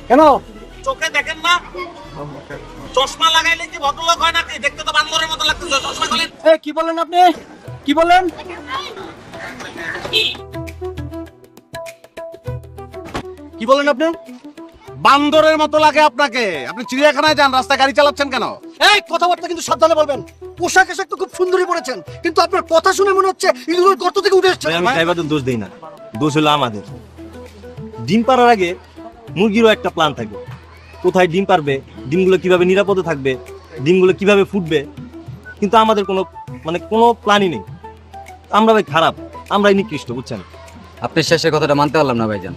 কেন চোখে দেখেন না? চশমা লাগাইলে কি ভদ্রলোক হয় নাকি? দেখতে তো বান্দরের মতো লাগতেছে। চশমা খুলেন। কি বললেন আপনি? কি বললেন? কি বললেন আপনি? বান্দরের মতো লাগে আপনাকে। আপনি চিড়িয়াখানায় যান, রাস্তায় গাড়ি চালাচ্ছেন কেন? এই কথাবার্তা কিন্তু সাবধানে বলবেন। পোশাক আশাক তো খুব সুন্দরই পরেছেন, কিন্তু আপনার কথা শুনে মনে হচ্ছে ইঁদুরের গর্ত থেকে উঠে এসেছেন। আমি ড্রাইভারদের দোষ দেই না, দোষ হলো আমাদের। ডিম পাড়ার আগে মুরগিরও একটা প্ল্যান থাকে, কোথায় ডিম পারবে, ডিমগুলো কিভাবে নিরাপদে থাকবে, ডিমগুলো কিভাবে ফুটবে, কিন্তু আমাদের কোনো প্ল্যানই নেই। আমরা ভাই খারাপ, আমরাই নিকৃষ্ট, বুঝছেন? আপনি শেষের কথাটা মানতে পারলাম না ভাইজান।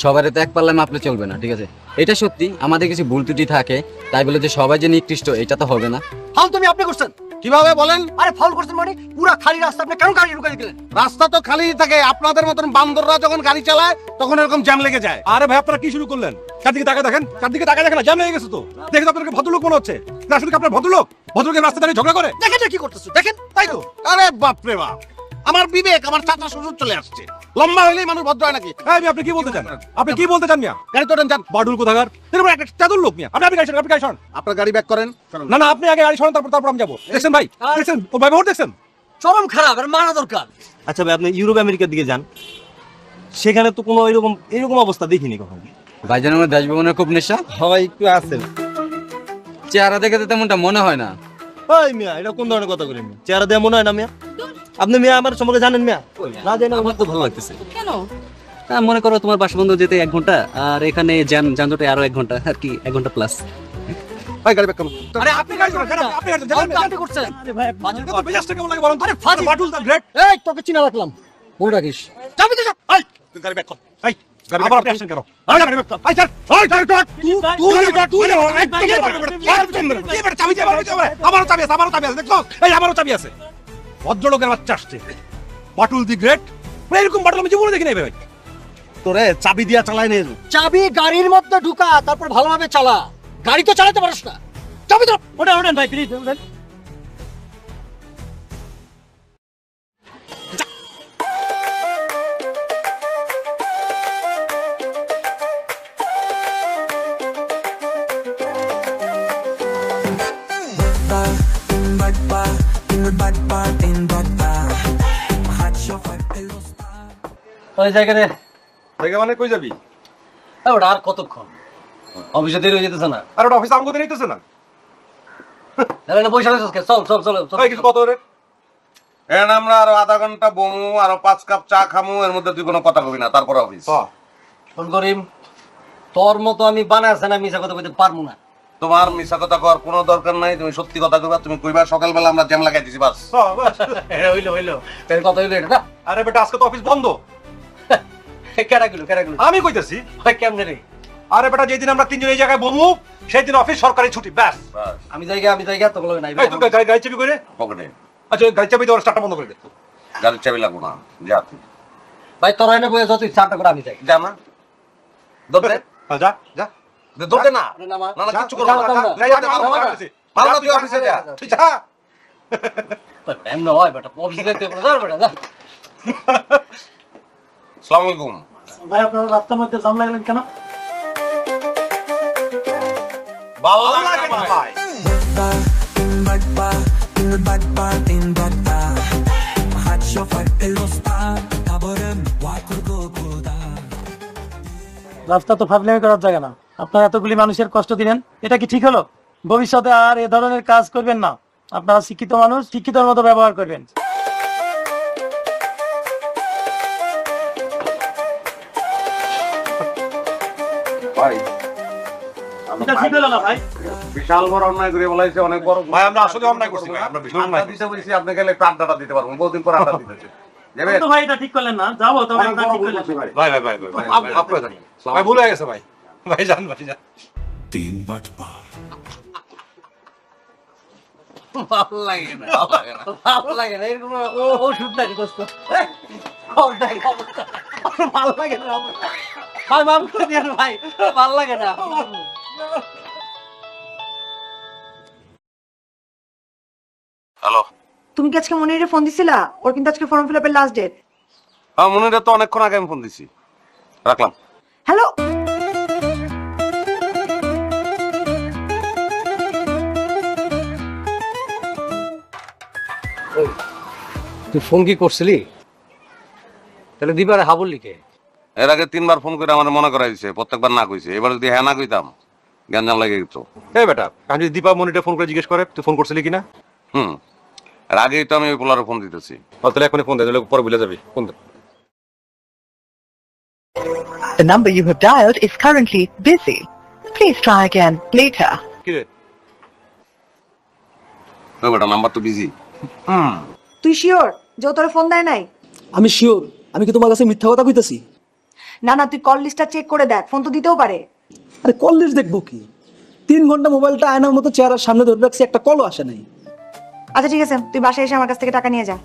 সবাই তো এক পাল্লায় মাপলে চলবে না, ঠিক আছে? এটা সত্যি আমাদের কিছু ভুল ত্রুটি থাকে, তাই বলে যে সবাই যে নিকৃষ্ট এটা তো হবে না। ফাউল তুমি আপনি করছেন। কিভাবে বলেন? আরে ফাউল করছেন মানে পুরো খালি রাস্তা আপনি কেন গাড়ি ঢুকাই দিলেন? রাস্তা তো খালি থাকে। আপনাদের মতন বান্দররা যখন গাড়ি চালায় তখন এরকম জ্যাম লেগে যায়। আরে ভাই আপনারা কি শুরু করলেন? চারদিকে তাকা দেখেন, চারদিকে তাকা দেখেন, জ্যাম হয়ে গেছে তো। দেখে তো আপনাকে ভদ্রলোক মনে হচ্ছে না? আসলে কি আপনার ভদ্রলোক? ভদ্রলোকের রাস্তা দাঁড়িয়ে ঝগড়া করে? দেখেন কি করতেছো, দেখেন তাই তো। আরে বাপ রে বাপ, আমার বিবেক, আমার চাচা শ্বশুর চলে আসছে। লম্বা হইলেই মানুষ ভদ্র হয় নাকি? এই মিয়া, আপনি কি বলতে চান? আপনি কি বলতে চান মিয়া? গাড়ি তোলেন, যান। বাডুল কোথাকার, এরকম একটা চাদর লোক মিয়া। আপনি গাড়ি সরান, আপনি গাড়ি সরান। আপনার গাড়ি ব্যাক করেন। না না, আপনি আগে গাড়ি সরান, তারপর আমি যাবো। দেখছেন ভাই, দেখছেন ও ভাই ভোট দেখছেন? চরম খারাপ, আর মানা দরকার। আচ্ছা ভাই, আপনি ইউরোপ আমেরিকার দিকে যান, সেখানে তো কোনো এরকম অবস্থা দেখিনি কখনো। ভাইজান আমার দেশ ভ্রমণের খুব নেশা। সবাই একটু আছেন, চেহারা দেখে তো তেমনটা মনে হয় না। ওই মিয়া, এটা কোন ধরনের কথা করেন? চেহারা দেওয়া মনে হয় না মিয়া? আপনি মিয়া আমার সম্পর্কে জানেন মিয়া? না জানেন? আমার তো ভালো লাগতেছে। কেন? মনে করো তোমার বাসা বন্ধ যেতে 1 ঘন্টা, আর এখানে যানজটে আরো 1 ঘন্টা, আর কি 1 ঘন্টা প্লাস। ভাই গাড়ি ব্যাক করুন। আরে আপনি গাড়ি সরান, কেন আপনি গাড়ি সরান? আপনি করছেন। আরে ভাই আপনাকে তো মেজাজটা কেমন লাগে বলেন তো? আরে ফাজিল। বাডুল দা গ্রেট। এই তোকে চিনা রাখলাম, মনে রাখিস। যাবি তো যা। এই তুই গাড়ি ব্যাক কর। এই গাড়ি আবার আপনি আসেন কেন? আরে গাড়ি ব্যাক কর। এই স্যার, ওই গাড়ি ব্যাক। চাবি চাবি আমারও চাবি আছে, আমারও চাবি আছে। দেখছো? এই আমারও চাবি আছে। ভদ্রলোকের বাচ্চা আসছে, বাটুল দি গ্রেট। এরকম বাটুল আমি জীবনে দেখি নাই ভাই। তোরে চাবি দিয়া চালাই নিয়ে যাও। চাবি গাড়ির মধ্যে ঢুকা, তারপর ভালোভাবে চালা। গাড়ি তো চালাতে পারিস না। চাবি তো ওটা ওঠেন ভাই, প্লিজ ওঠেন। ওই জায়গায় জায়গা মানে কই যাবি? ওটা আর কতক্ষণ? অফিসে দেরি হয়ে যেতেছে না? আর ওটা অফিসে আমগো দিয়ে নিতেছে না? তাহলে না পয়সা দিতেছ? চল চল চল চল। এই কিছু কত রে? এখন আমরা আরো আধা ঘন্টা বমু, আরো 5 কাপ চা খামু, এর মধ্যে তুই কোনো কথা কবি না, তারপর অফিস। ফোন করিম, তোর মতো আমি বানাইছে না মিছা কথা বলতে পারবো না। তোমার মিছা কথা কর কোনো দরকার নাই, তুমি সত্যি কথা কইবা। তুমি কইবা সকালবেলা আমরা জ্যাম লাগাই দিছি, বাস। হইলো হইলো, তাহলে কথা হইলো এটা না? আরে বেটা, আজকে তো অফিস বন্ধ। কেডা গেলো আমি কইতেছি। কেমনে রে? আরে বেটা, যেদিন আমরা তিনজন এই জায়গায় বমু সেই দিন অফিস সরকারি ছুটি, ব্যাস। আমি জায়গা তোকে লগে নাই। এই তুই গাড়ি চাবি করে পকেটে আচ্ছা, ওই গাড়ি চাবি দিয়ে ওর স্টার্টটা বন্ধ করে দে। গাড়ির চাবি লাগবো না, যা তুই ভাই তোর এনে বইয়া তুই চারটা করে আমি যাই। যা না, ধরতে যা যা ধরতে না, না মা না না, কিচ্ছু করবো না। ভালো না, তুই অফিসে যা, তুই যা। এমন হয় বেটা, অফিসে যেতে হবে না বেটা, যা। আসসালামু আলাইকুম। ভাই আপনারা রাস্তার মধ্যে জাম লাগলেন কেন? ভালো লাগে না ভাই। রাস্তা তো ফাজলামি করার জায়গা না। আপনারা এতগুলি মানুষের কষ্ট দিলেন, এটা কি ঠিক হলো? ভবিষ্যতে আর এ ধরনের কাজ করবেন না। আপনারা শিক্ষিত মানুষ, শিক্ষিতর মতো ব্যবহার করবেন। ভাই এটা ঠিক হলো না ভাই। বিশাল বড় অন্যায় করে বলাইছে, অনেক বড় ভাই, আমরা আসলে অন্যায় করছি ভাই, আমরা বিশাল অন্যায় আড্ডা দিতে বলছি, আপনি গেলে একটু আড্ডাটা দিতে পারবেন, বহুদিন পর আড্ডা দিতেছে। যাবে তো ভাই এটা ঠিক করলেন না, যাবো তবে অনেক আপনারা বড় ঠিক ভুল করলেন। করছি ভাই। ভাই ভাই ভাই ভাই আপনারা জানেন। ভাই ভুল হয়ে গেছে ভাই, ভাই জান ভাই জান। ভালো লাগে না, ভালো লাগে না এরকম ওষুধ নাকি দোস্ত? ভালো লাগে না ভাই, মাম করে দিয়েন ভাই, ভালো লাগে না। হ্যালো, তুমি কি আজকে মনিরে ফোন দিছিলা? ওর কিন্তু আজকে ফর্ম ফিল আপের লাস্ট ডেট। হ্যাঁ মনিরা তো অনেকক্ষণ আগে আমি ফোন দিছি, রাখলাম। হ্যালো, তুই ফোন কি করছিলি? তাহলে দিবারে হাবল লিখে এর আগে 3বার ফোন করে আমার মনে করাই দিছে, প্রত্যেকবার না কইছে। এবার যদি হ্যাঁ না কইতাম গ্যাঞ্জাম লাগে গেত। এই বেটা, আমি যদি দীপা মনিটা ফোন করে জিজ্ঞেস করে তুই ফোন করছিলি কিনা? এর আগেই তো আমি ওই পোলারে ফোন দিতেছি। তাহলে এখনই ফোন দে, তাহলে পরে ভুলে যাবি। ফোন দে। The number you have dialed is currently busy. Please try again later. কি রে? ওই বেটা নাম্বার তো বিজি। তুই শিওর যে ও তোরে ফোন দেয় নাই? আমি শিওর। আমি কি তোমার কাছে মিথ্যা কথা কইতাছি? না না, তুই কল লিস্টটা চেক করে দেখ, ফোন তো দিতেও পারে। আরে কল লিস্ট দেখবো কি? 3 ঘন্টা মোবাইলটা আয়নার মতো চেহারার সামনে ধরে রাখছি, একটা কলও আসে নাই। আচ্ছা ঠিক আছে, তুই বাসায় এসে আমার কাছ থেকে টাকা নিয়ে যা।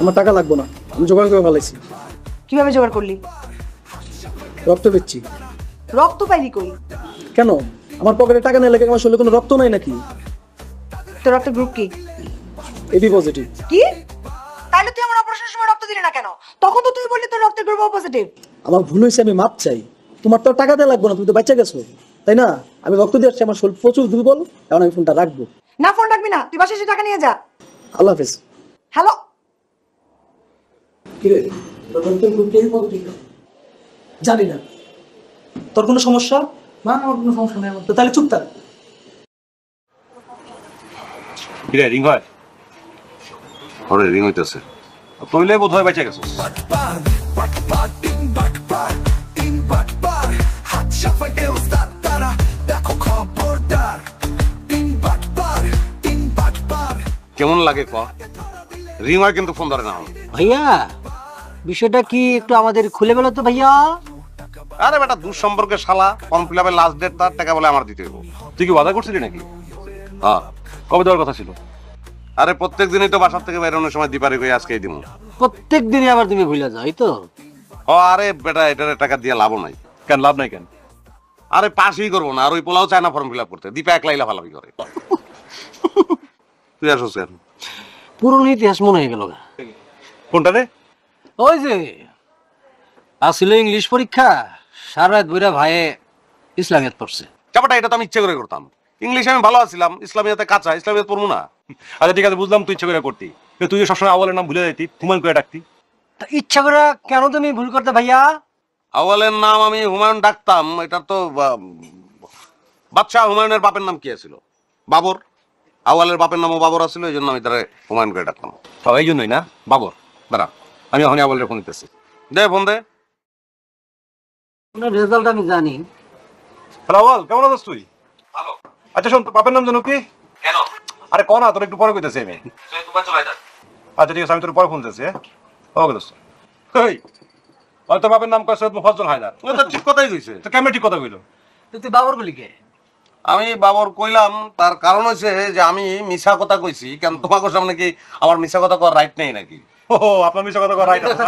আমার টাকা লাগবে না, আমি জোগাড় করে ফেলাইছি। কিভাবে জোগাড় করলি? রক্ত পেচ্ছি। রক্ত পাইলি কই? কেন? আমার পকেটে টাকা নেই লাগে, আমার শরীরে কোনো রক্ত নাই নাকি? তোর রক্তের গ্রুপ কি? AB positive. কি? তাহলে তুই আমার অপারেশনের সময় রক্ত দিলি না কেন? তখন তো তুই বললি তোর রক্তের গ্রুপ পজিটিভ। আমার ভুল হয়েছে, আমি মাপ চাই। তোমার তো টাকা দেওয়া লাগবে না, তুমি তো বাচ্চা গেছো, তাই না? আমি রক্ত দিয়ে আসছি, আমার শরীর প্রচুর দুর্বল, এখন আমি ফোনটা রাখবো। না, ফোন রাখবি না, তুই বাসায় এসে টাকা নিয়ে যা। আল্লাহ হাফেজ। হ্যালো। কি রে, জানি না তোর কোনো সমস্যা? না, আমার কোনো সমস্যা নেই। তো তাহলে চুপ থাক। কি রে, রিং হয়? ওরে রিং হইতেছে। তইলে বোধ হয় বাঁচা গেছো। কেমন লাগে ক? রিং হয় কিন্তু ফোন ধরে না। ভাইয়া বিষয়টা কি একটু আমাদের খুলে বলো তো ভাইয়া। আরে বেটা, দূর সম্পর্কে শালা, ফর্ম ফিল আপের লাস্ট ডেট, তার টাকা বলে আমার দিতে হইব। তুই কি ওয়াদা করছিলি নাকি? হ্যাঁ। কবে দেওয়ার কথা ছিল? আরে প্রত্যেক দিনই তো বাসার থেকে বেরোনোর সময় দিপারি কই আজকেই দিমু। প্রত্যেক দিনই আবার তুমি ভুলে যাও, এই তো? আরে বেটা, এটার টাকা দিয়ে লাভ নাই। কেন লাভ নাই কেন? আরে পাসই করবো না, আর ওই পোলাও চায় না ফর্ম ফিল আপ করতে। দীপা একলাই লাফালাফি করে। তুই আসোস কেন? পুরনো ইতিহাস মনে হয়ে গেল। কোনটা রে? ওই যে আসছিল ইংলিশ পরীক্ষা, সারা রাত বইরা ভাইয়ে ইসলামিয়াত পড়ছে। চাপাটা এটা তো আমি ইচ্ছে করে করতাম। ইংলিশে আমি ভালো আছিলাম, ইসলামিয়াতে কাঁচা, ইসলামিয়াত পড়বো না। আচ্ছা ঠিক আছে, বুঝলাম তুই ইচ্ছে করে করতি, কিন্তু তুই সবসময় আওয়ালের নাম ভুলে যাইতি, হুমায়ুন করে ডাকতি। তা ইচ্ছা করে কেন তুমি ভুল করতে ভাইয়া? আওয়ালের নাম আমি হুমায়ুন ডাকতাম, এটা তো বাদশাহ হুমায়ুনের বাপের নাম কি ছিল? বাবর। আওয়ালের বাপের নামও বাবর আছিল, এই জন্য আমি তারা হুমায়ুন করে ডাকতাম। এই জন্যই না বাবর। দাঁড়া, আমি এখন আওয়ালের ফোন দিতেছি। দে ফোন দে। রেজাল্ট আমি জানি। হ্যালো আওয়াল, কেমন আছিস তুই? ভালো। আচ্ছা শোন, তোর বাপের নাম জানো কি? কেন? আরে ক না, তোর একটু পরে কইতেছি আমি। আচ্ছা ঠিক আছে, আমি তোর পরে ফোন দিতেছি। ওকে দোস্ত। এই তোর বাপের নাম কয় সৈয়দ মুফাজ্জল হায়দার। ঠিক কথাই কইছে। তো কেমন ঠিক কথা কইলো? তুই বাবর গুলি কে? আমি বাবর কইলাম, তার কারণ হচ্ছে যে আমি মিছা কথা কইছি। কেন তোমাকে সামনে কি আমার মিছা কথা করার রাইট নেই নাকি? ও, আপনার মিশা কথা কয় রাইট আছে।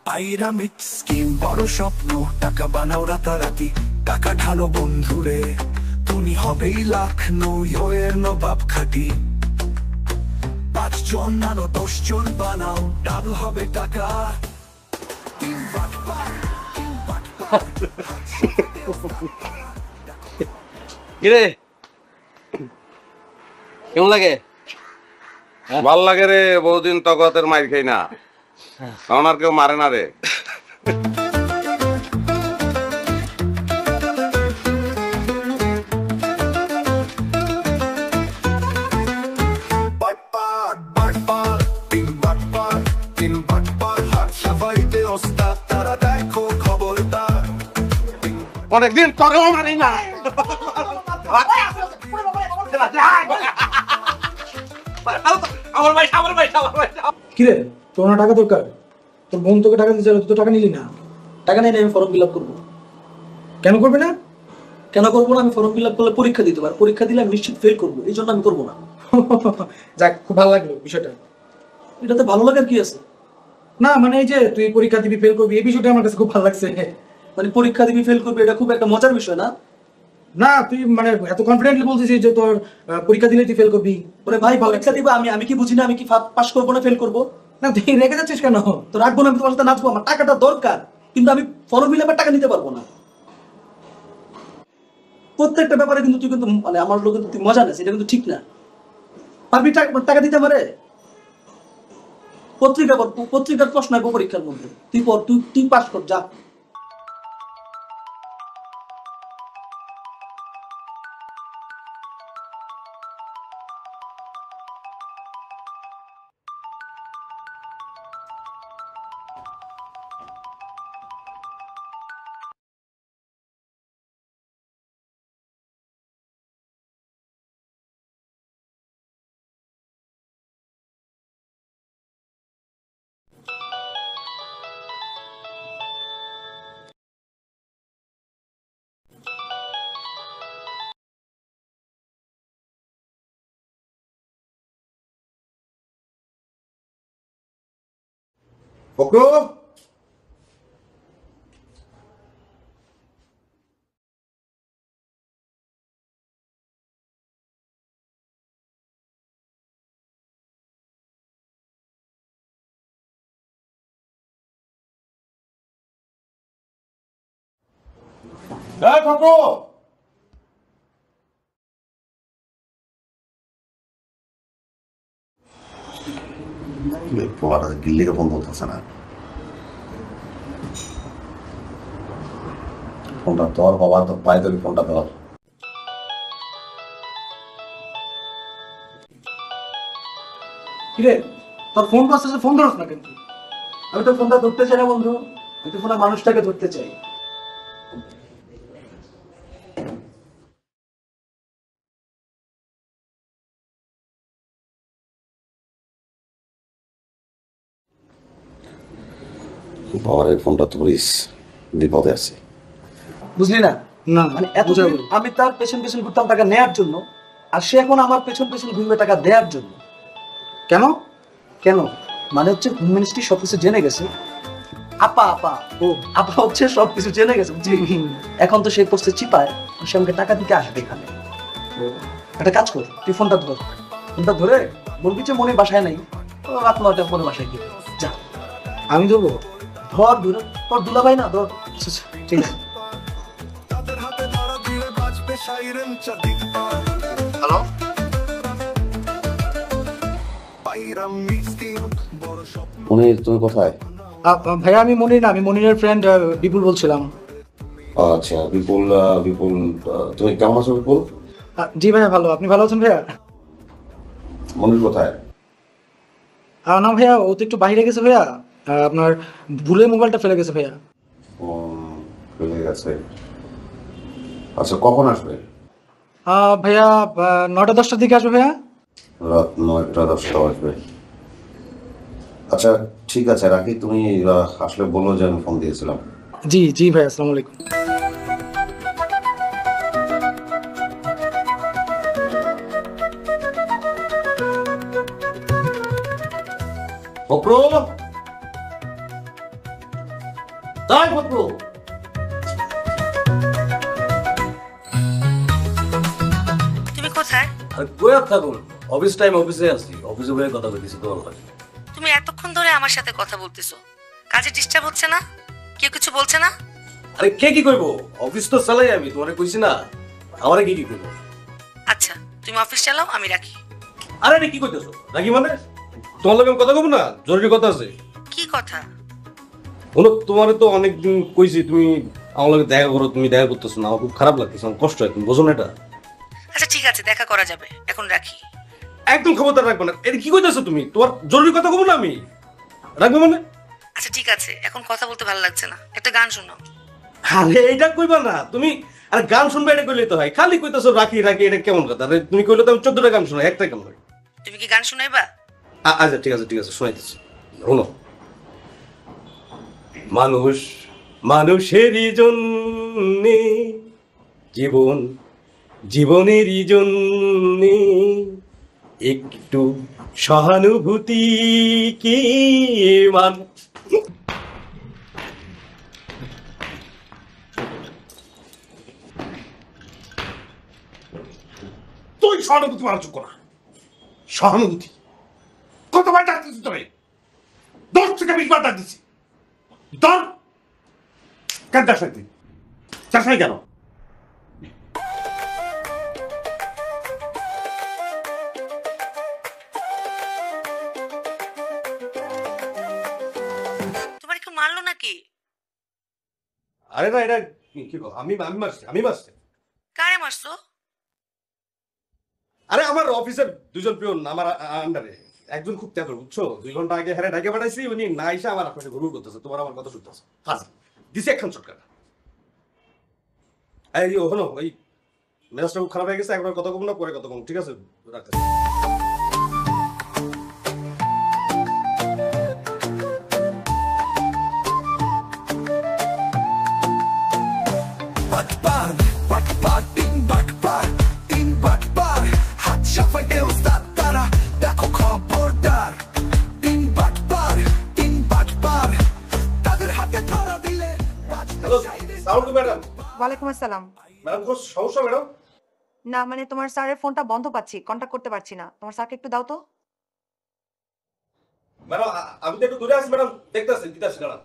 পাইরামিড স্কিম, বড় স্বপ্ন, টাকা বানাও রাতারাতি, টাকা ঢালো বন্ধুরে, তুমি হবেই লাখ নৌয়ের নবাব খাটি। 5 জন আনো 10 জন বানাও, ডাবল হবে টাকা। কিরে কেমন লাগে? ভাল লাগে রে, বহুদিন তগতের মাইর খাই না, কারণ আর কেউ মারে না রে। অনেকদিন তোরেও মারি না। কিরে, তোর না টাকা দরকার? তোর বোন তোকে টাকা দিতে চাইলো, তুই তো টাকা নিলি না। টাকা নেই, আমি ফর্ম ফিল আপ করবো। কেন করবে না? কেন করবো না? আমি ফর্ম ফিল আপ করলে পরীক্ষা দিতে পারবো, পরীক্ষা দিলে আমি নিশ্চিত ফেল করবো, এই জন্য আমি করবো না। যাক, খুব ভালো লাগলো বিষয়টা। এটাতে ভালো লাগার কি আছে? না মানে এই যে তুই পরীক্ষা দিবি, ফেল করবি, এই বিষয়টা আমার কাছে খুব ভালো লাগছে। মানে পরীক্ষা দিবি, ফেল করবি, এটা খুব একটা মজার বিষয় না? না তুই মানে এত কনফিডেন্টলি বলছিস যে তোর পরীক্ষা দিলে তুই ফেল করবি। ওরে ভাই পরীক্ষা দিব আমি কি বুঝি না আমি কি পাস করবো না ফেল করবো? না তুই রেখে যাচ্ছিস কেন? তো রাখবো না, আমি তোমার সাথে নাচবো, আমার টাকাটা দরকার, কিন্তু আমি ফর্ম ফিল আপের টাকা নিতে পারবো না। প্রত্যেকটা ব্যাপারে কিন্তু তুই কিন্তু মানে আমার লোক কিন্তু তুই মজা নেস, এটা কিন্তু ঠিক না। পারবি টাকা দিতে পারে? পত্রিকার প্রশ্ন আসবো পরীক্ষার মধ্যে, তুই পর, তুই পাস কর যা। ফকরু, ফকরু, গিল্লিকে ফোন করতেছে না। ফোনটা তোর বাবা, তোর পায়ে ধরি ফোনটা ধর। কিরে তোর ফোন বাজতেছে, ফোন ধরস না কিন্তু? আমি তো ফোনটা ধরতে চাই না বন্ধু, আমি তো ফোনে মানুষটাকে ধরতে চাই। বাবার ফোনটা ধরিস, বিপদে আছে। বুঝলি না? না মানে এতদিন আমি তার পেছন পেছন ঘুরতাম টাকা নেয়ার জন্য, আর সে এখন আমার পেছন পেছন ঘুরবে টাকা দেওয়ার জন্য। কেন? কেন মানে হচ্ছে হোম মিনিস্ট্রি সবকিছু জেনে গেছে। আপা হচ্ছে সবকিছু জেনে গেছে, বুঝলি? এখন তো সেই পোস্টে চিপায়, সে আমাকে টাকা দিতে আসবে এখানে। একটা কাজ কর, তুই ফোনটা ধর, ফোনটা ধরে বলবি যে মনে বাসায় নাই, রাত 9টায় মনে বাসায় গিয়ে যা। আমি ধরবো? ধর ধরে, তোর দুলা ভাই না, ধর। ঠিক আছে। হ্যালো মনির, তুমি কোথায়? ভাইয়া আমি মনির না, আমি মনিরের ফ্রেন্ড বিপুল বলছিলাম। আচ্ছা বিপুল, তুমি কেমন আছো বিপুল? জি ভাইয়া ভালো, আপনি ভালো আছেন ভাইয়া? মনির কোথায়? না ভাইয়া ও তো একটু বাইরে গেছে ভাইয়া, আপনার ভুলে মোবাইলটা ফেলে গেছে ভাইয়া। ফেলে গেছে? আচ্ছা কখন আসবে? ভাইয়া 9টা-10টার দিকে আসবে ভাইয়া। রাত 9টা-10টা আসবে। আচ্ছা ঠিক আছে রাখি, তুমি আসলে বলো যে আমি ফোন দিয়েছিলাম। জি জি ভাইয়া, আসসালামু আলাইকুম। ফকরু, তাই ফকরু, তুমি কোথায়? আর কই থাকুন, অফিস টাইম অফিসে আছি, অফিসে বসে কথা বলতেছি তোমার লাগে। তুমি এতক্ষণ ধরে আমার সাথে কথা বলতেছো, কাজে ডিস্টার্ব হচ্ছে না? কেউ কিছু বলছে না? আরে কে কি কইবো, অফিস তো চালাই আমি, তোমারে কইছি না আমারে কি কইবো। আচ্ছা তুমি অফিস চালাও, আমি রাখি। আরে কি কইতেছো নাকি? মানে তোমার লগে কথা কব না, জরুরি কথা আছে। কি কথা? বলো, তোমারে তো অনেকদিন কইছি তুমি আমার লগে দেখা করো, তুমি দেখা করতেছো না, আমার খুব খারাপ লাগতেছে, আমার কষ্ট হয়, তুমি বোঝো না এটা? আচ্ছা ঠিক আছে, দেখা করা যাবে, এখন রাখি। একদম খবরদার রাখবো না। এটা কি কইতেছো তুমি? তোমার জরুরি কথা কব না আমি, রাখবো মানে? আচ্ছা ঠিক আছে, এখন কথা বলতে ভালো লাগছে না, একটা গান শোনাও। আরে এইটা কইবা না তুমি, আরে গান শুনবে এটা কইলে তো হয়, খালি কইতেছো রাখি রাখি, এটা কেমন কথা? আরে তুমি কইলে তো আমি 14টা গান শোনাই, একটা কেমন হয়? তুমি কি গান শোনাইবা? আচ্ছা ঠিক আছে শোনাইতেছি, শোনো। মানুষ মানুষেরই জন্যে জীবন, জীবনেরই জন্যে একটু সহানুভূতি কি মান। তুই সহানুভূতি পাওয়ার যোগ্য না। সহানুভূতি কতবার ডাক দিচ্ছি তোরে? 10 থেকে 20 বার ডাক দিচ্ছি। ধর কেন যাস তুই? যাস নাই কেন? তোমার কেউ মারলো নাকি? আরে না, এটা কি আমি মারছি। কারে মারছো? আরে আমার অফিসের দুজন পিয়ন আমার আন্ডারে, একজন খুব তেতো বুঝছো, 2 ঘন্টা আগে হেরে ঢাকে পাঠাইছি, উনি না এসে আমার আপনাকে ঘুরঘুর করতেছে, তোমার আমার কথা শুনতেছে। হাজি দিছি একখান সরকার। এই হলো ওই মেজাজটা খুব খারাপ হয়ে গেছে, একবার কথা কম না, পরে কথা কম, ঠিক আছে? রাখতে ওয়ালাইকুম আসসালাম। ম্যাডাম কোনো সমস্যা ম্যাডাম? না মানে তোমার স্যারের ফোনটা বন্ধ পাচ্ছি, কন্টাক্ট করতে পারছি না। তোমার স্যারকে একটু দাও তো। ম্যাডাম আমি তো একটু দূরে আছি ম্যাডাম, দেখতেছেন কি আসছে দাঁড়ান।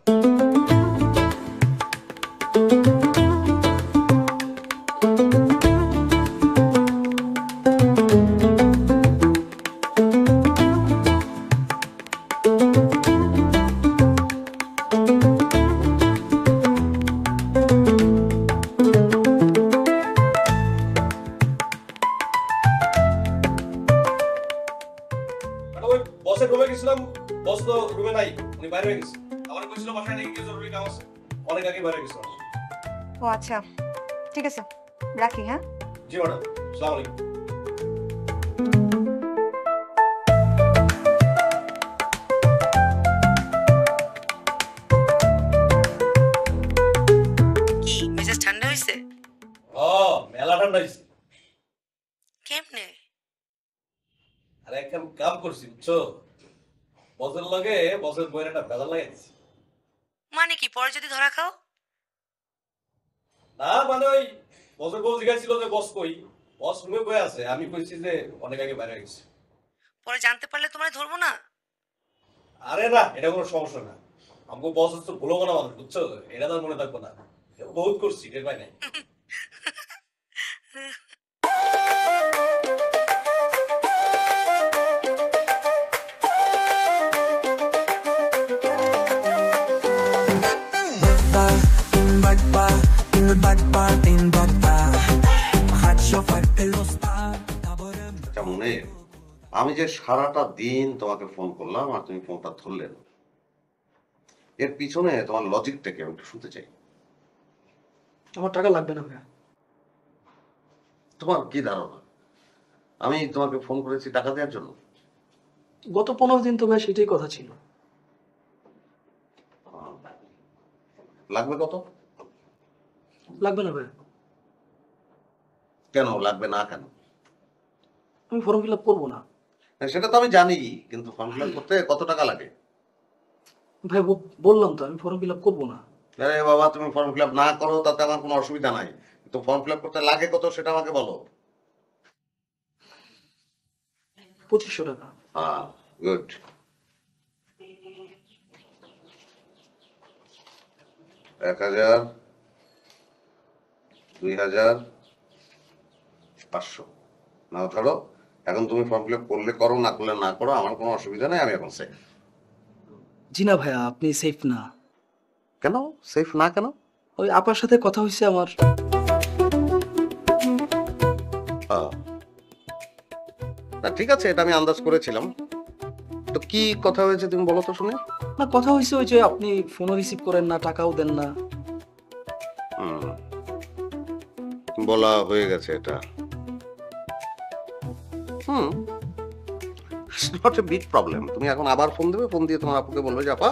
বসের রুমে গেছিলাম, বস তো রুমে নাই, উনি বাইরে হয়ে গেছে। আমার কইছিল বাসায় নাকি কিছু জরুরি কাম আছে, অনেক আগে বাইরে গেছিল। ও আচ্ছা ঠিক আছে, রাখি। হ্যাঁ জি ম্যাডাম, আসসালামু আলাইকুম। কি মেজাজ ঠান্ডা হইছে? ও মেলা ঠান্ডা হইছে। কেমনে? আরে একদম কাম করছি বুঝছো, বসের লগে বসের বইয়ের একটা ভেজাল লাগাইছি। মানে কি পরে যদি ধরা খাও? না মানে ওই বসের বউ জিজ্ঞাসা যে বস কই, বস রুমে বয়ে আছে, আমি কইছি যে অনেক আগে বাইরে গেছে। পরে জানতে পারলে তোমায় ধরবো না? আরে না, এটা কোনো সমস্যা না, আমাকে বস হচ্ছে ভুলো না মানুষ বুঝছো, এটা তার মনে থাকবো না, বহুত করছি টের পাই নাই। আচ্ছা মনে, আমি যে সারাটা দিন তোমাকে ফোন করলাম আর তুমি ফোনটা ধরলে না, এর পিছনে তোমার লজিকটাকে আমি একটু শুনতে চাই। আমার টাকা লাগবে না ভাইয়া। তোমার কি ধারণা আমি তোমাকে ফোন করেছি টাকা দেওয়ার জন্য? গত 15 দিন তো ভাই সেটাই কথা ছিল। লাগবে কত? লাগবে না ভাইয়া। কেন লাগবে না? কেন? আমি ফর্ম ফিল আপ করবো না। সেটা তো আমি জানি, কিন্তু ফর্ম ফিল আপ করতে কত টাকা লাগে? ভাই বললাম তো আমি ফর্ম ফিল আপ করবো না। আরে বাবা, তুমি ফর্ম ফিল আপ না করো তাতে আমার কোনো অসুবিধা নাই, কিন্তু ফর্ম ফিল আপ করতে লাগে কত সেটা আমাকে বলো। 2500 টাকা। হ্যাঁ গুড। এক 1000, 2000, 500 না ধরো। এখন তুমি ফর্ম ফিল আপ করলে করো, না করলে না করো, আমার কোনো অসুবিধা নেই, আমি এখন সেফ। জি না ভাইয়া, আপনি সেফ না। কেন সেফ না? কেন? ওই আপার সাথে কথা হয়েছে আমার। না ঠিক আছে, এটা আমি আন্দাজ করেছিলাম। তো কি কথা হয়েছে তুমি বলো তো শুনে। না কথা হয়েছে ওই যে আপনি ফোনও রিসিভ করেন না, টাকাও দেন না। বলা হয়ে গেছে এটা। Not a big problem. তুমি এখন আবার ফোন দেবে, ফোন দিয়ে তোমার আপুকে বলবে যে আপা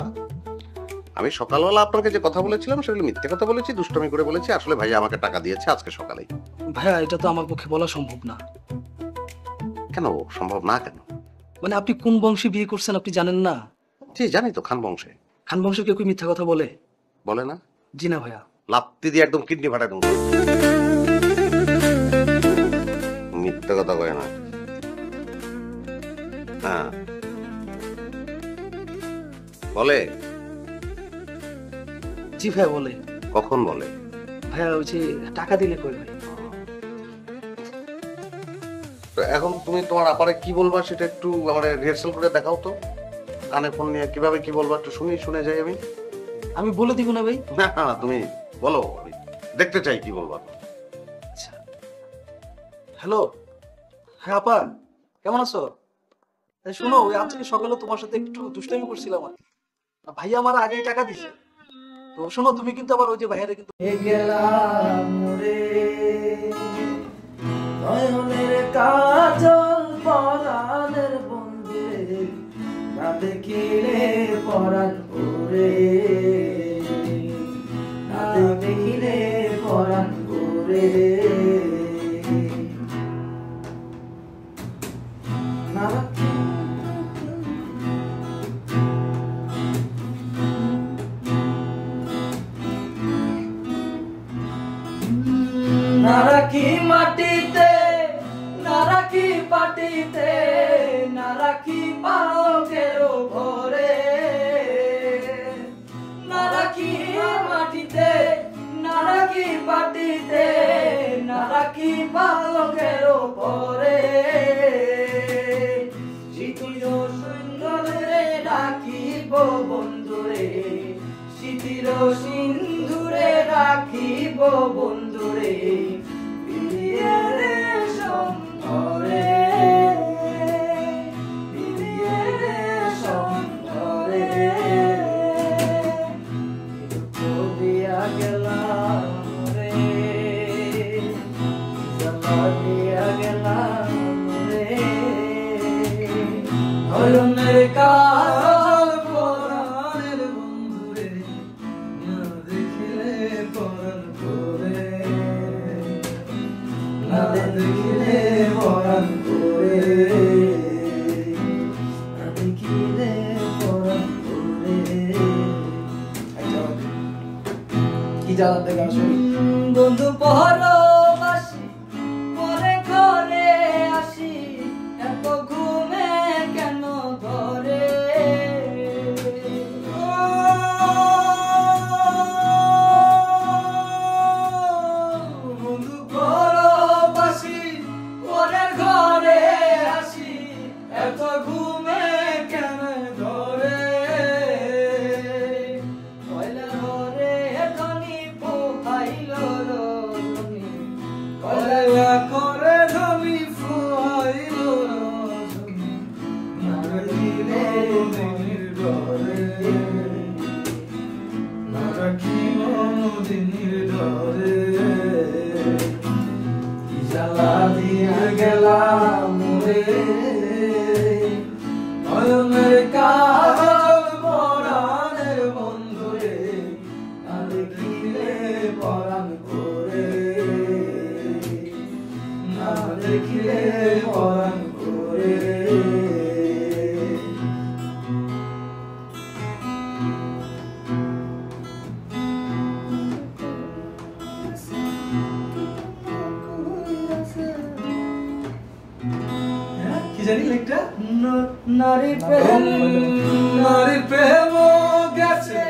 আমি সকালবেলা আপনাকে যে কথা বলেছিলাম সেগুলো মিথ্যে কথা বলেছি, দুষ্টমি করে বলেছি, আসলে ভাইয়া আমাকে টাকা দিয়েছে আজকে সকালেই। ভাইয়া এটা তো আমার পক্ষে বলা সম্ভব না। কেন সম্ভব না? কেন মানে আপনি কোন বংশে বিয়ে করছেন আপনি জানেন না? জি জানি তো, খান বংশে। খান বংশে কেউ কি মিথ্যা কথা বলে? বলে না? জি না ভাইয়া। লাত্তি দিয়ে একদম কিডনি ফাটাই দেবো। মিথ্যা কথা কয় না। হ্যাঁ বলে। জি ভাই বলে। কখন বলে? ভাইয়া ওই যে টাকা দিলে কই ভাই। তো এখন তুমি তোমার আপারে কি বলবা সেটা একটু আমারে রিহার্সাল করে দেখাও তো। কানে ফোন নিয়ে কিভাবে কি বলবা একটু শুনে যাই আমি। আমি বলে দিব না ভাই। না না তুমি বলো, আমি দেখতে চাই কি বলবা। হ্যালো, হ্যাঁ আপা কেমন আছো? শোনো, ওই আজকে সকালে তোমার সাথে একটু দুষ্টামি করছিলাম আর কি। ভাইয়া আমার আগেই টাকা দিছে। তো শোনো, তুমি কিন্তু আবার ওই যে ভাইয়ারে কিন্তু গেলাম রে নয়নের কাজল পরাণের বন্ধু রে, না দেখিলে পরাণ ওরে, না দেখিলে পরাণ ওরে। না রাখি মাটিতে, না রাখি পাটিতে, না রাখি পালকের ঘরে, না রাখি মাটিতে, না রাখি পাটিতে, না রাখি পালকের ঘরে। শীতল সুন্দরে রাখিব বন্ধুরে, শীতির সিন্ধুরে রাখিব বন্ধুরে, বিলিয়ে সম্ভরে, বিলিয়ে সম্ভরে। দিয়া গেলাম রে, দিয়া গেলাম রে, নয়নের কাজল পরাণের বন্ধুরে, না দেখিলে পরাণ করে, না দেখিলে পরাণ করে, না দেখিলে পরাণ করে। কি জ্বালাতে গান শুনি। বন্ধু পরবাসী পরে ঘরে আসি, এত ঘুমে কেন ধরে, বন্ধু পরবাসী পরে ঘরে আসি, এত ঘুমে কেন ধরে, কয়লা ঘরে ধনী পোহাইল রজনী, কয়লা করে ধনী পোহাইল রজনী, না রাখিলে দিনের ঘরে, না রাখিল দিনের ঘরে। কি জ্বালা দিয়া গেলাম রে, নয়নের কাজল পরাণের বন্ধুরে, না দেখিলে পরাণ করে, না দেখিলে পরাণ করে। কি জানি লেখটা? নারী প্রেম, নারী প্রেম গেছে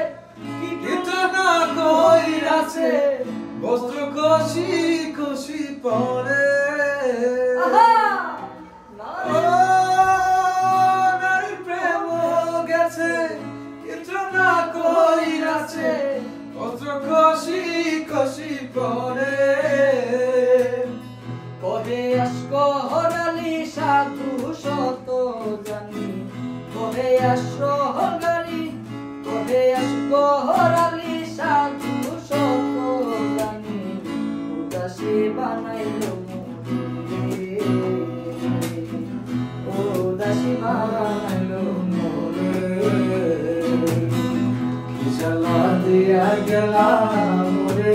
কিন্তু না কইরাছে, বস্ত্র কষি কষি পরে, নারী প্রেম গেছে কিন্তু না কইরাছে, বস্ত্র কষি কষি পরে। কহে আসকো হরালি সাধু শত জানি, কহে আসকো হরালি, কহে আসকো হরালি সাধু শত জানি, উদাসী বানাইল মোরে, উদাসী বানাইল মোরে। কি জ্বালা দিয়া গেলাম রে,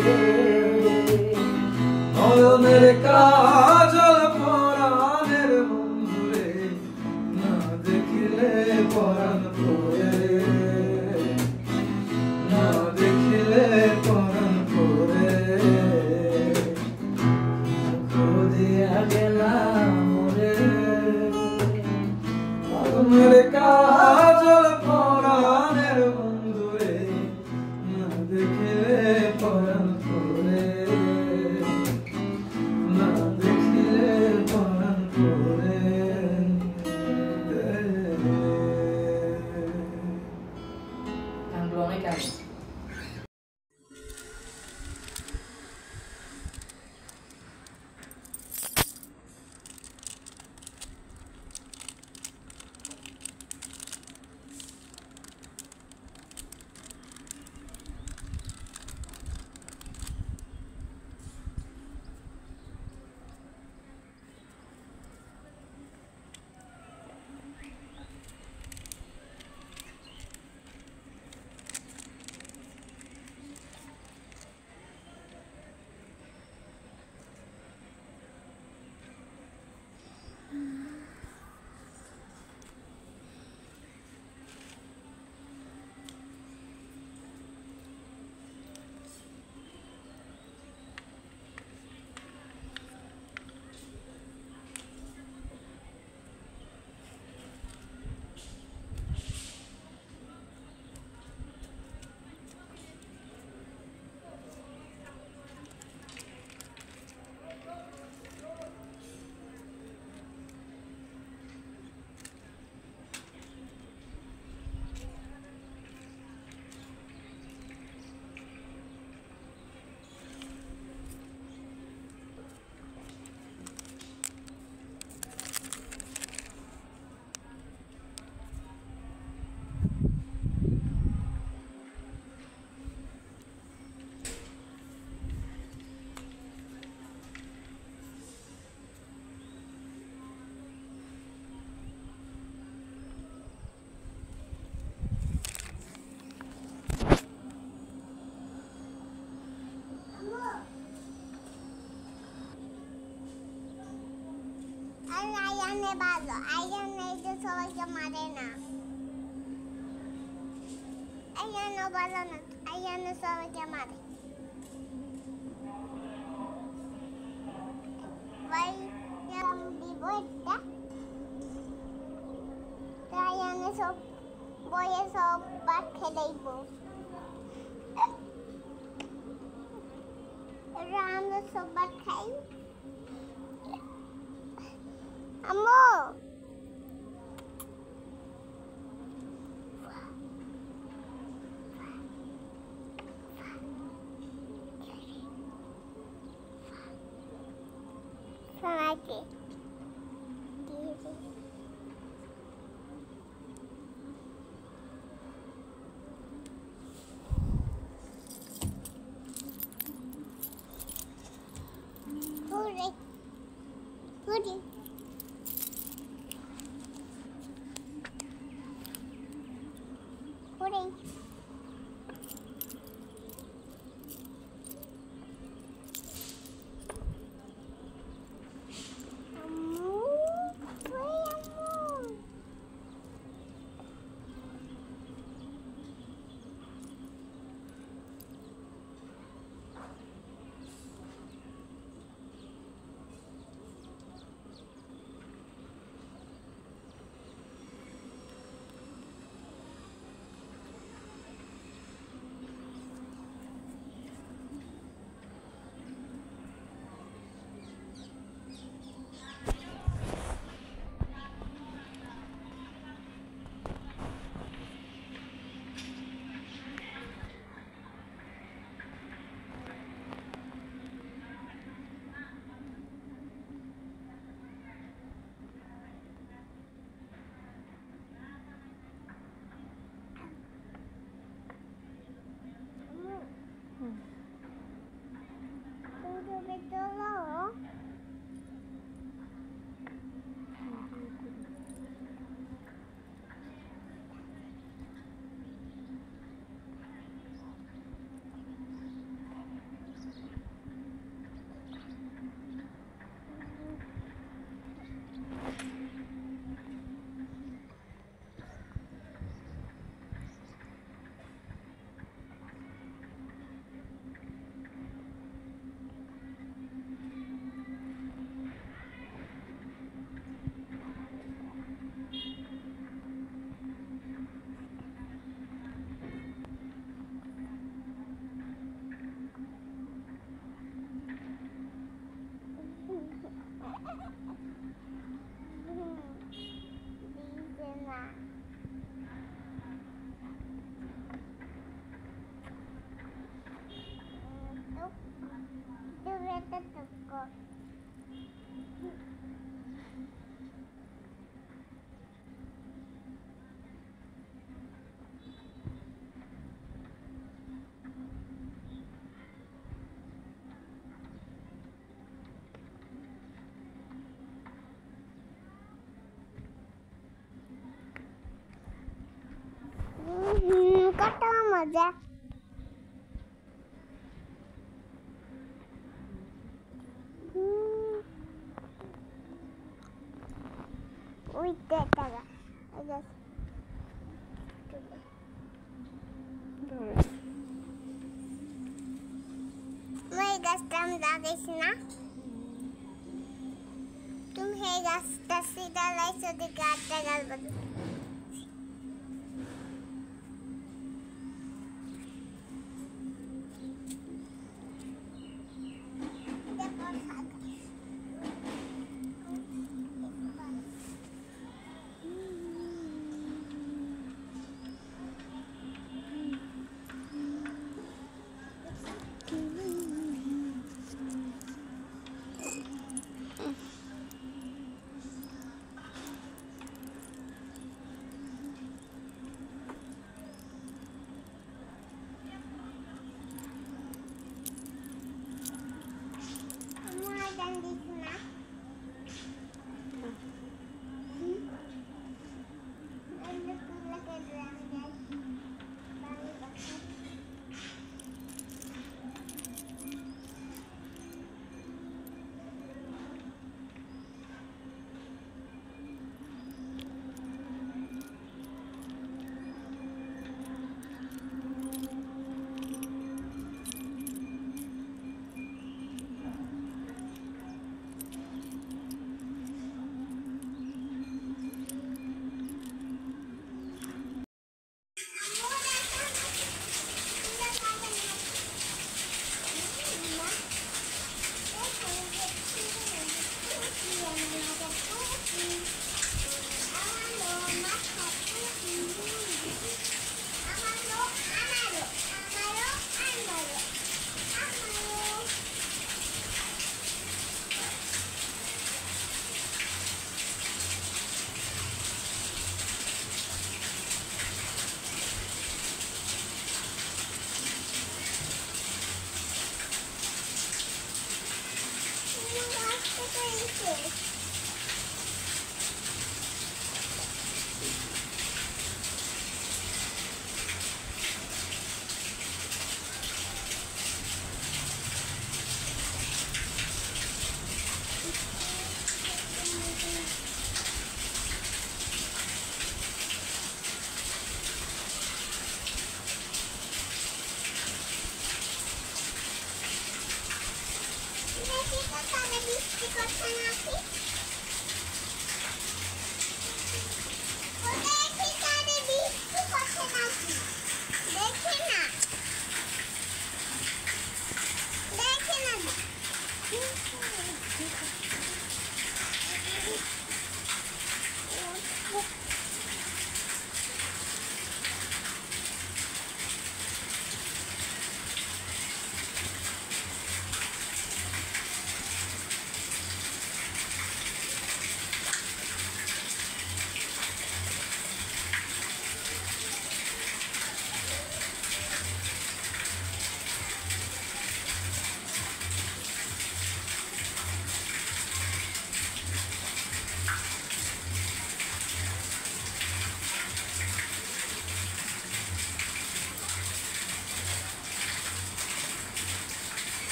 নয়নের কাজল পরাণের বন্ধুরে, না দেখিলে পরাণ করে, না দেখিলে পরাণ করে। দিয়া গেলাম তোমার কাজল পরাণের বন্ধুরে না দেখিলে পরাণ করে না দেখিলে পরাণ করে অনেক আগে আয়ানে ভালো আয়ানে যে সবাইকে মারে না আয়ানে ভালো না আয়ানে সবাইকে মারে ভাই দিব একটা আয়ানে সব বয়ে সব বাদ খেলাইব রাম সব বাদ খাই আম্মু সাথে Hurry. Hurry. Hurry. না তুমি এটা টুকো কত মজা ওই টাকা मैं गाছটা আমি লাগাইছি না তুমি এই গাছটা সিধা লাইছো দিকে আটটা গাছ বাজু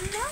আম্মু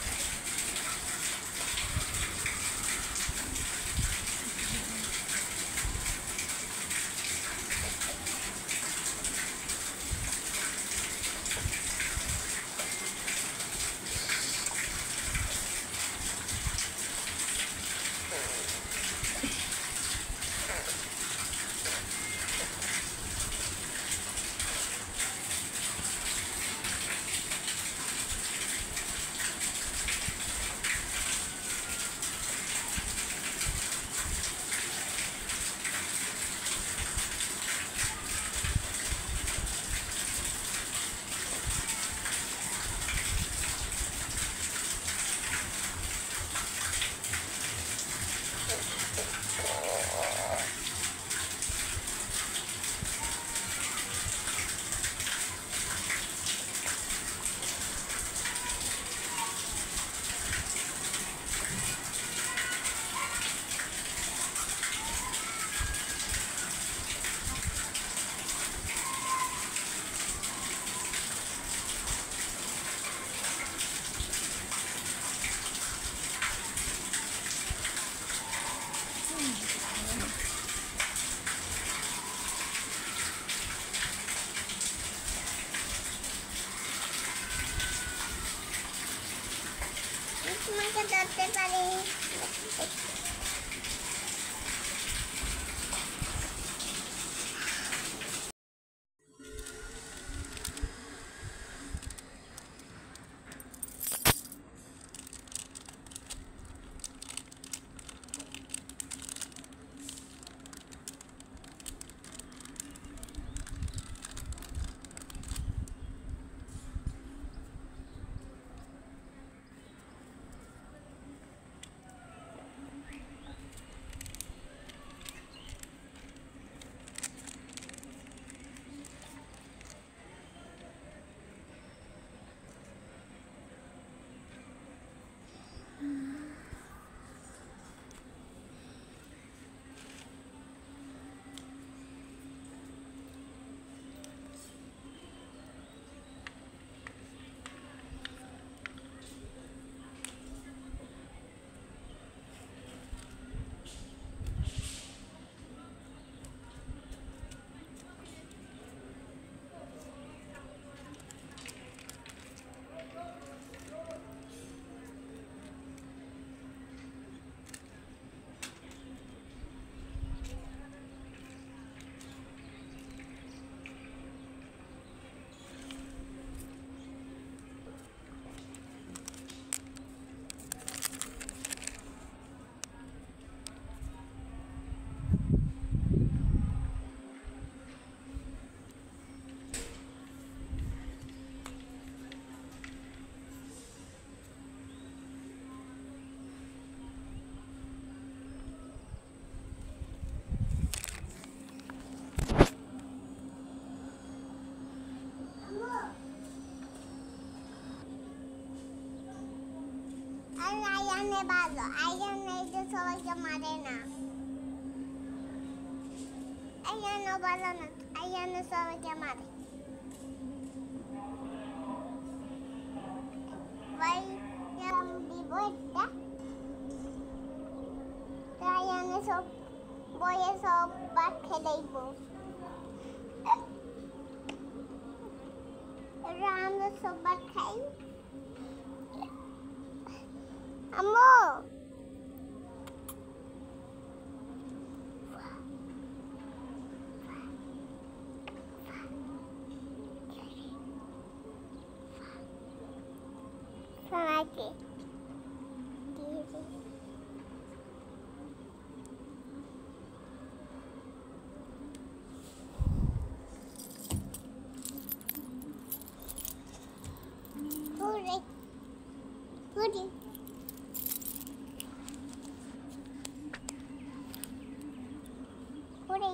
তোমাকে ধরতে পারি আয়ানে ভালো আয়ানে যে সবাইকে মারে না আয়ানে ভালো না আয়ানে সবাইকে মারে ভাই দিব একটা আয়ানে সব বয়ে সব বাদ খেলাইব রাম সব বাদ খাই আম্মু সাথে Hurry. Hurry. Hurry.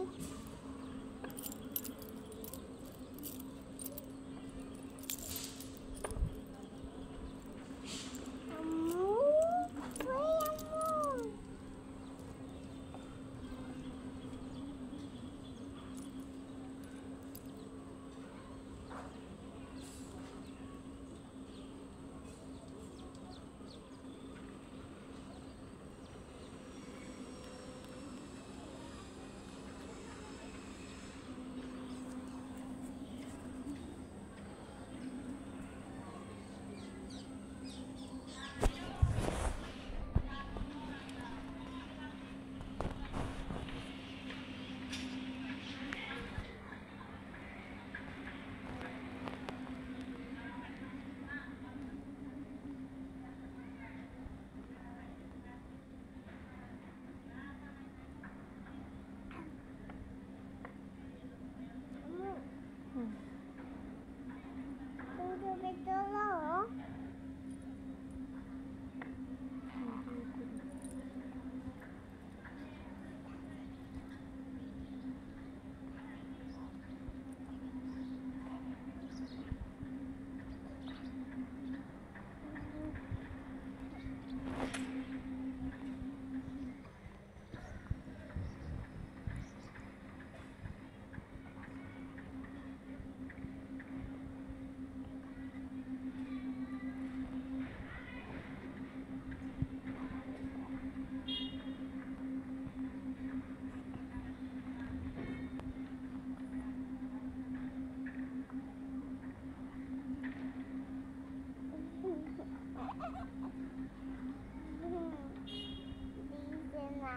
দিছে না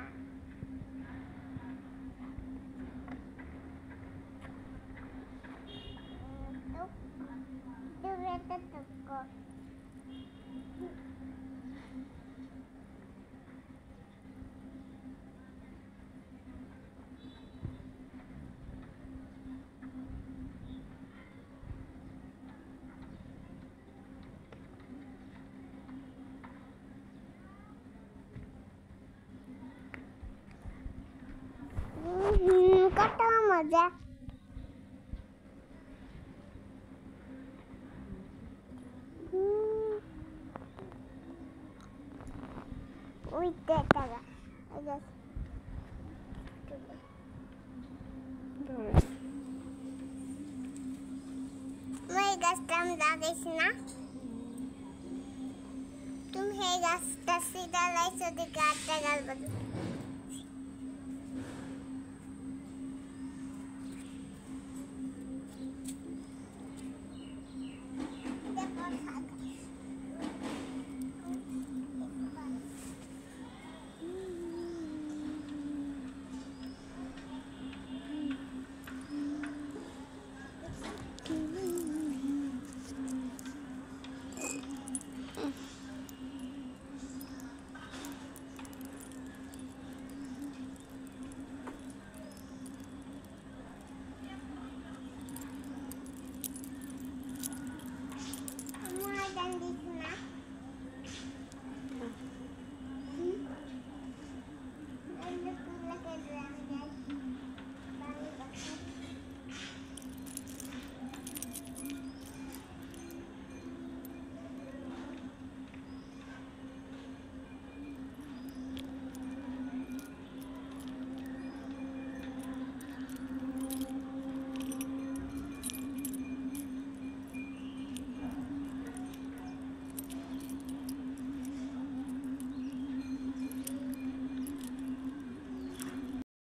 তো বেটা তো কত মজা ওই টাকা मैं गाছটা আমি লাগাইছি না তুমি এই গাছটা সিধা লাইছো দিকে আটটা গাছ